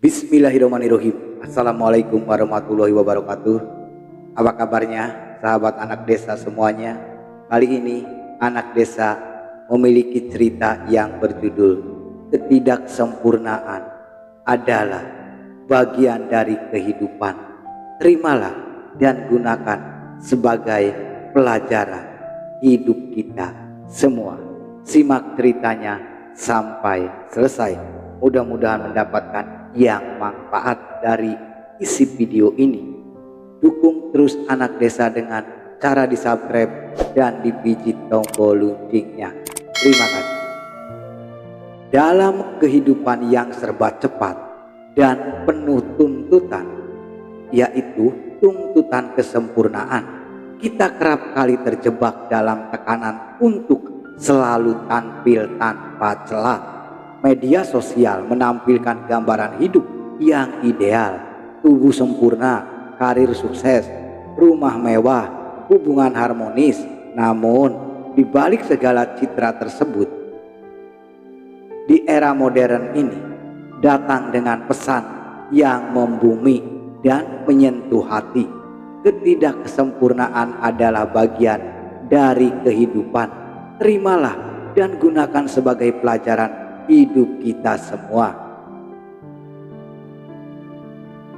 Bismillahirrahmanirrahim. Assalamualaikum warahmatullahi wabarakatuh. Apa kabarnya sahabat anak desa semuanya? Kali ini anak desa memiliki cerita yang berjudul Ketidaksempurnaan adalah bagian dari kehidupan. Terimalah dan gunakan sebagai pelajaran hidup kita semua. Simak ceritanya sampai selesai. Mudah-mudahan mendapatkan yang manfaat dari isi video ini. Dukung terus anak desa dengan cara di subscribe dan dipijit tombol loncengnya. Terima kasih. Dalam kehidupan yang serba cepat dan penuh tuntutan, yaitu tuntutan kesempurnaan, kita kerap kali terjebak dalam tekanan untuk selalu tampil tanpa celah. Media sosial menampilkan gambaran hidup yang ideal, tubuh sempurna, karir sukses, rumah mewah, hubungan harmonis. Namun, di balik segala citra tersebut, di era modern ini datang dengan pesan yang membumi dan menyentuh hati. Ketidaksempurnaan adalah bagian dari kehidupan. Terimalah dan gunakan sebagai pelajaran hidup kita semua.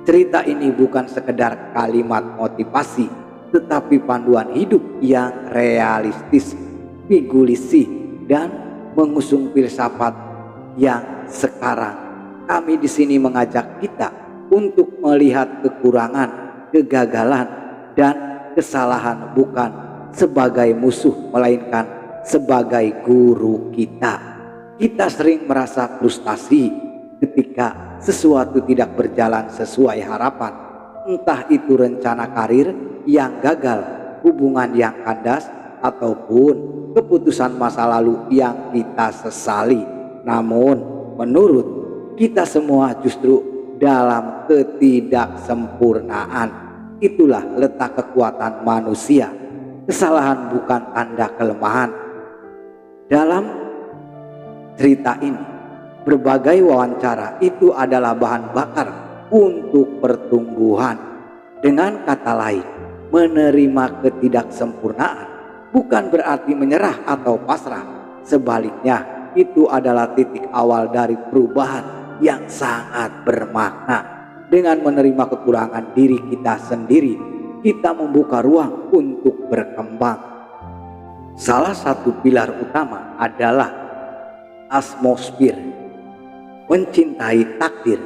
Cerita ini bukan sekedar kalimat motivasi, tetapi panduan hidup yang realistis, figurisi, dan mengusung filsafat yang sekarang kami di sini mengajak kita untuk melihat kekurangan, kegagalan, dan kesalahan bukan sebagai musuh, melainkan sebagai guru kita. Kita sering merasa frustasi ketika sesuatu tidak berjalan sesuai harapan. Entah itu rencana karir yang gagal, hubungan yang kandas, ataupun keputusan masa lalu yang kita sesali. Namun menurut kita semua justru dalam ketidaksempurnaan itulah letak kekuatan manusia. Kesalahan bukan tanda kelemahan. Dalam cerita ini, berbagai wawancara itu adalah bahan bakar untuk pertumbuhan. Dengan kata lain, menerima ketidaksempurnaan bukan berarti menyerah atau pasrah. Sebaliknya, itu adalah titik awal dari perubahan yang sangat bermakna. Dengan menerima kekurangan diri kita sendiri, kita membuka ruang untuk berkembang. Salah satu pilar utama adalah atmosfer. Mencintai takdir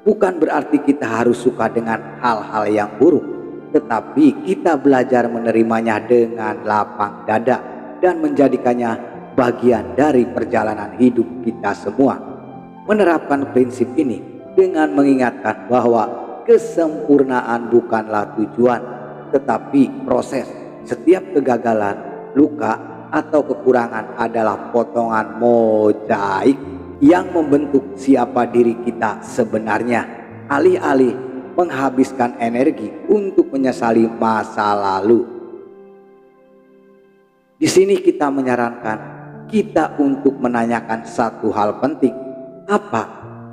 bukan berarti kita harus suka dengan hal-hal yang buruk, tetapi kita belajar menerimanya dengan lapang dada dan menjadikannya bagian dari perjalanan hidup kita semua. Menerapkan prinsip ini dengan mengingatkan bahwa kesempurnaan bukanlah tujuan, tetapi proses. Setiap kegagalan, luka, atau kekurangan adalah potongan mozaik yang membentuk siapa diri kita sebenarnya. Alih-alih menghabiskan energi untuk menyesali masa lalu, di sini kita menyarankan kita untuk menanyakan satu hal penting. Apa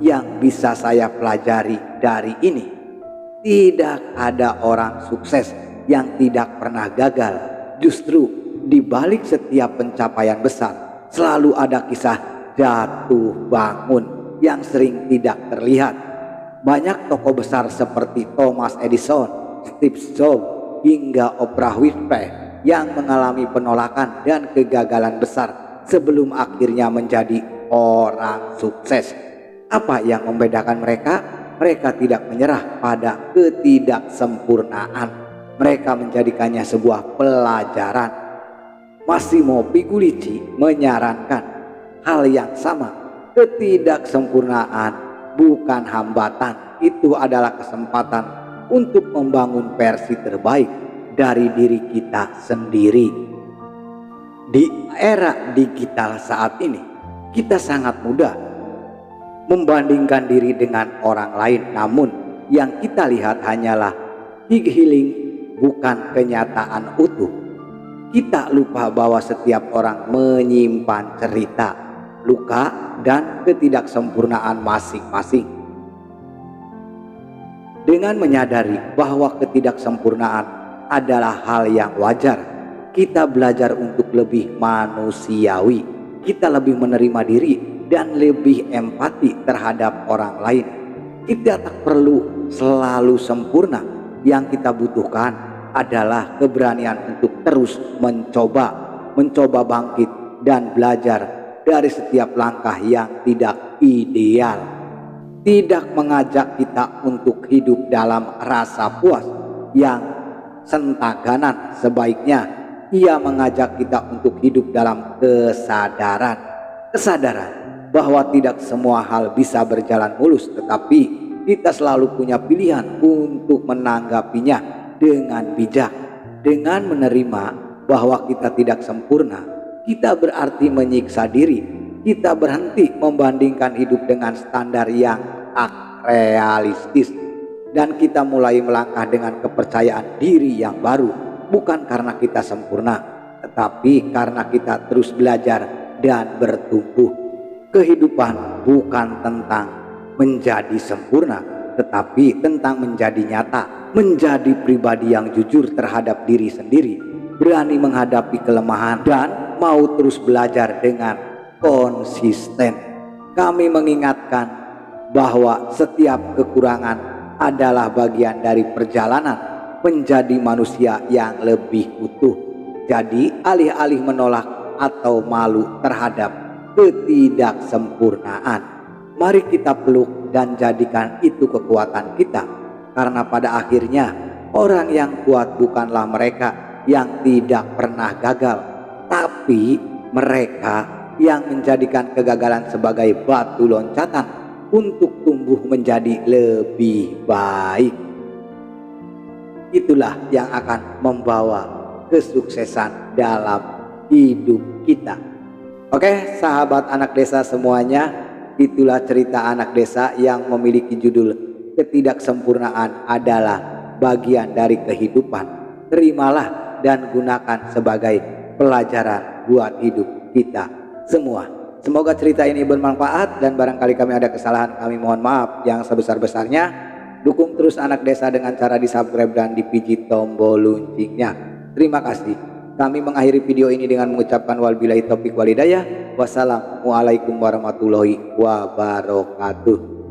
yang bisa saya pelajari dari ini? Tidak ada orang sukses yang tidak pernah gagal. Justru di balik setiap pencapaian besar selalu ada kisah jatuh bangun yang sering tidak terlihat. Banyak tokoh besar seperti Thomas Edison, Steve Jobs, hingga Oprah Winfrey yang mengalami penolakan dan kegagalan besar sebelum akhirnya menjadi orang sukses. Apa yang membedakan mereka? Mereka tidak menyerah pada ketidaksempurnaan. Mereka menjadikannya sebuah pelajaran. Massimo Piguliti menyarankan hal yang sama. Ketidaksempurnaan bukan hambatan, itu adalah kesempatan untuk membangun versi terbaik dari diri kita sendiri. Di era digital saat ini, kita sangat mudah membandingkan diri dengan orang lain. Namun yang kita lihat hanyalah healing, bukan kenyataan utuh. Kita lupa bahwa setiap orang menyimpan cerita, luka, dan ketidaksempurnaan masing-masing. Dengan menyadari bahwa ketidaksempurnaan adalah hal yang wajar, kita belajar untuk lebih manusiawi. Kita lebih menerima diri dan lebih empati terhadap orang lain. Kita tak perlu selalu sempurna. Yang kita butuhkan adalah keberanian untuk terus mencoba bangkit dan belajar dari setiap langkah yang tidak ideal. Tidak mengajak kita untuk hidup dalam rasa puas yang sentaganan. Sebaiknya ia mengajak kita untuk hidup dalam kesadaran bahwa tidak semua hal bisa berjalan mulus, tetapi kita selalu punya pilihan untuk menanggapinya dengan bijak. Dengan menerima bahwa kita tidak sempurna, kita berarti menyiksa diri. Kita berhenti membandingkan hidup dengan standar yang realistis, dan kita mulai melangkah dengan kepercayaan diri yang baru, bukan karena kita sempurna, tetapi karena kita terus belajar dan bertumbuh. Kehidupan bukan tentang menjadi sempurna, tetapi tentang menjadi nyata, menjadi pribadi yang jujur terhadap diri sendiri, berani menghadapi kelemahan, dan mau terus belajar dengan konsisten. Kami mengingatkan bahwa setiap kekurangan adalah bagian dari perjalanan menjadi manusia yang lebih utuh. Jadi alih-alih menolak atau malu terhadap ketidaksempurnaan, mari kita peluk dan jadikan itu kekuatan kita. Karena pada akhirnya orang yang kuat bukanlah mereka yang tidak pernah gagal, tapi mereka yang menjadikan kegagalan sebagai batu loncatan untuk tumbuh menjadi lebih baik. Itulah yang akan membawa kesuksesan dalam hidup kita. Oke, sahabat anak desa semuanya, itulah cerita anak desa yang memiliki judul Ketidaksempurnaan adalah bagian dari kehidupan. Terimalah dan gunakan sebagai pelajaran buat hidup kita semua. Semoga cerita ini bermanfaat, dan barangkali kami ada kesalahan, kami mohon maaf yang sebesar-besarnya. Dukung terus anak desa dengan cara di subscribe dan dipijit tombol loncengnya. Terima kasih. Kami mengakhiri video ini dengan mengucapkan wabillahi taufiq walhidayah. Wassalamualaikum warahmatullahi wabarakatuh.